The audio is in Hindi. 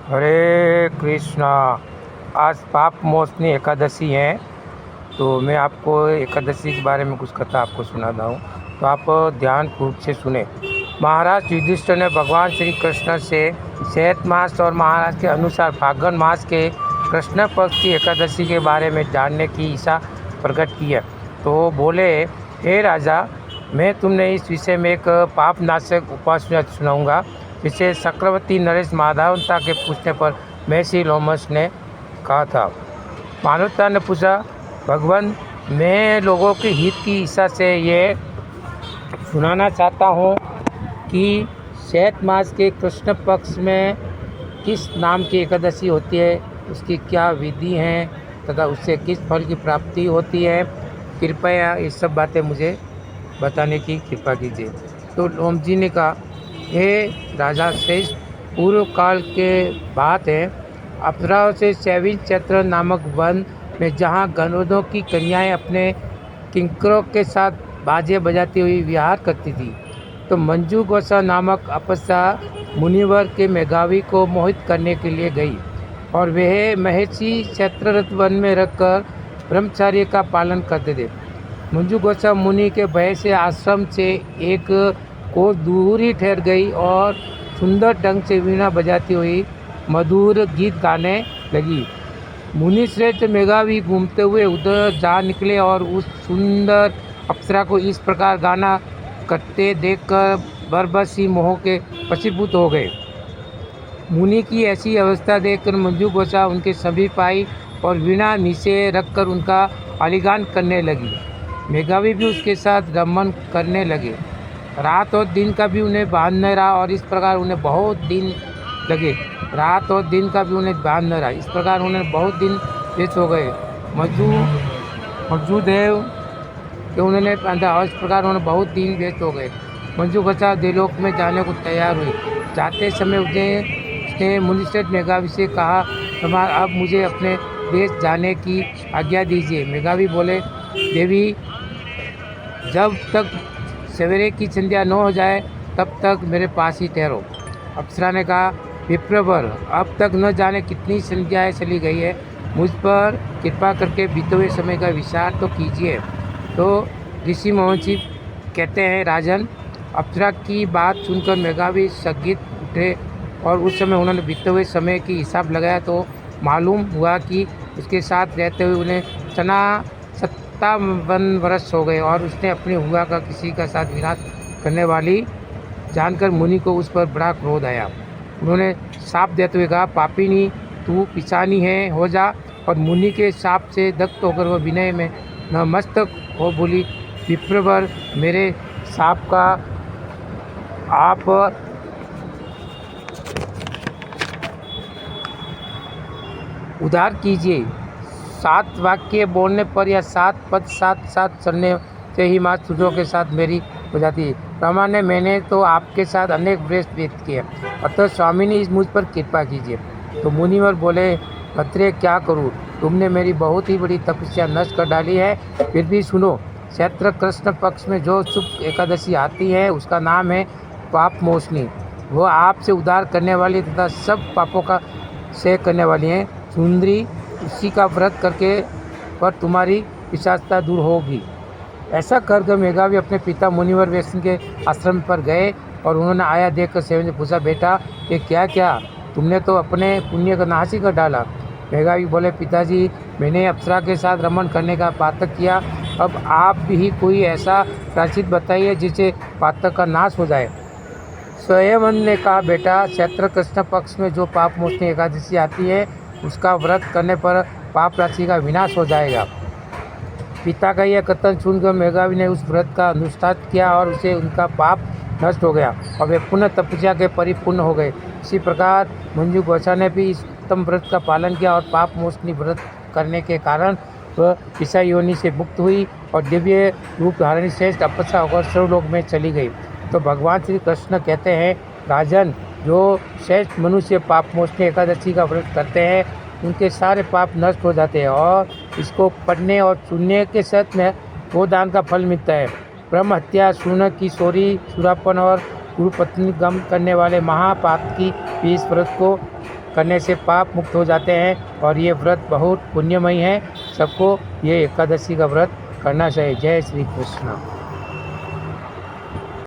हरे कृष्णा। आज पाप मोचनी एकादशी है, तो मैं आपको एकादशी के बारे में कुछ कथा आपको सुनाता हूँ, तो आप ध्यान पूर्वक से सुने। महाराज युधिष्ठिर ने भगवान श्री कृष्ण से चैत मास और महाराज के अनुसार फाल्गुन मास के कृष्ण पक्ष की एकादशी के बारे में जानने की इच्छा प्रकट की है। तो बोले, हे राजा, मैं तुमने इस विषय में एक पापनाशक उपासना सुनाऊंगा, जिसे चक्रवर्ती नरेश माधवता के पूछने पर महर्षि लोमस ने कहा था। मानवता ने पूछा, भगवान, मैं लोगों के हित की इच्छा से ये सुनाना चाहता हूँ कि चैत मास के कृष्ण पक्ष में किस नाम की एकादशी होती है, उसकी क्या विधि है तथा उससे किस फल की प्राप्ति होती है। कृपया ये सब बातें मुझे बताने की कृपा कीजिए। तो लोम जी ने कहा, हे राजा श्रेष्ठ, पूर्व काल के बात है, अप्सराओं से शैविल चैत्र नामक वन में जहाँ गणोदों की कन्याएं अपने किंकरों के साथ बाजे बजाती हुई विहार करती थी, तो मंजू गोसा नामक अप्सरा मुनिवर के मेघावी को मोहित करने के लिए गई और वह महर्षि चैत्ररथ वन में रखकर ब्रह्मचर्य का पालन करते थे। मंजू गोसा मुनि के भय से आश्रम से एक को दूर ही ठहर गई और सुंदर ढंग से वीणा बजाती हुई मधुर गीत गाने लगी। मुनि श्रेष्ठ मेघावी घूमते हुए उधर जा निकले और उस सुंदर अप्सरा को इस प्रकार गाना करते देखकर बरबसी मोह के वशीभूत हो गए। मुनि की ऐसी अवस्था देखकर मंजू गोसा उनके समीप आई और वीणा नीचे रखकर उनका आलिंगन करने लगी। मेघावी भी उसके साथ रमन करने लगे। रात और दिन का भी उन्हें भान न रहा और इस प्रकार उन्हें बहुत दिन लगे। रात और दिन का भी उन्हें भान न रहा, इस प्रकार उन्हें बहुत दिन व्यस्त हो गए। मजूदेव के उन्होंने बांधा और इस प्रकार उन्हें बहुत दिन व्यस्त हो गए। मंजू गोसा देवलोक में जाने को तैयार हुई। जाते समय उसने मुनिश्रेष्ठ मेघावी से कहा, अब मुझे अपने देश जाने की आज्ञा दीजिए। मेघावी बोले, देवी, जब तक सवेरे की संध्या न हो जाए तब तक मेरे पास ही ठहरो। अप्सरा ने कहा, विप्रवर, अब तक न जाने कितनी संध्याएं चली गई है, मुझ पर कृपा करके बीते हुए समय का विचार तो कीजिए। तो ऋषि महर्षि कहते हैं, राजन, अप्सरा की बात सुनकर मेघावी सगित उठे और उस समय उन्होंने बीते हुए समय की हिसाब लगाया तो मालूम हुआ कि उसके साथ रहते हुए उन्हें 57 वर्ष हो गए और उसने अपनी हुआ का किसी का साथ विनाश करने वाली जानकर मुनि को उस पर बड़ा क्रोध आया। उन्होंने शाप देते हुए कहा, पापिनी, तू पिशानी है, हो जा। और मुनि के शाप से दग्ध होकर वह विनय में नतमस्तक हो बोली, विप्रवर, मेरे शाप का आप उद्धार कीजिए। 7 वाक्य बोलने पर या 7 पद साथ साथ चलने से ही माँ सूर्यों के साथ मेरी हो जाती है। ब्रह्मा मैंने तो आपके साथ अनेक व्यस्त व्यक्त किए, अतः स्वामी ने मुझ पर कृपा कीजिए। तो मुनिवर बोले, भद्रे, क्या करूँ, तुमने मेरी बहुत ही बड़ी तपस्या नष्ट कर डाली है। फिर भी सुनो, चैत्र कृष्ण पक्ष में जो शुभ एकादशी आती है उसका नाम है पाप मोचनी। वो आपसे उद्धार करने वाली तथा सब पापों का क्षय करने वाली है। सुंदरी, उसी का व्रत करके पर तुम्हारी पिशाचता दूर होगी। ऐसा कर मेघावी अपने पिता मुनिवर व्यसन के आश्रम पर गए और उन्होंने आया देखकर सेवन ने पूछा, बेटा, ये क्या क्या, तुमने तो अपने पुण्य का नाश ही कर डाला। मेघावी बोले, पिताजी, मैंने अप्सरा के साथ रमन करने का पातक किया। अब आप भी कोई ऐसा प्रायश्चित बताइए जिससे पातक का नाश हो जाए। स्वयं ने कहा, बेटा, चैत्र कृष्ण पक्ष में जो पाप मोचनी एकादशी आती है उसका व्रत करने पर पाप राशि का विनाश हो जाएगा। पिता का यह कथन सुनकर मेघावी ने उस व्रत का अनुष्ठान किया और उसे उनका पाप नष्ट हो गया और वे पुनः तपस्या के परिपूर्ण हो गए। इसी प्रकार मंजू गोसा ने भी इस उत्तम व्रत का पालन किया और पाप मोचनी व्रत करने के कारण वह पिशा योनि से मुक्त हुई और दिव्य रूप धारणी श्रेष्ठ अप्सरा होकर सर्वलोक में चली गई। तो भगवान श्री कृष्ण कहते हैं, राजन, जो श्रेष्ठ मनुष्य पाप मोचनी एकादशी का व्रत करते हैं उनके सारे पाप नष्ट हो जाते हैं और इसको पढ़ने और सुनने के साथ में गोदान का फल मिलता है। ब्रह्म हत्या, सूर्ण की चोरी, सुरापन और गुरु पत्नी गम करने वाले महापाप की भी इस व्रत को करने से पाप मुक्त हो जाते हैं और ये व्रत बहुत पुण्यमयी है। सबको ये एकादशी का व्रत करना चाहिए। जय श्री कृष्ण।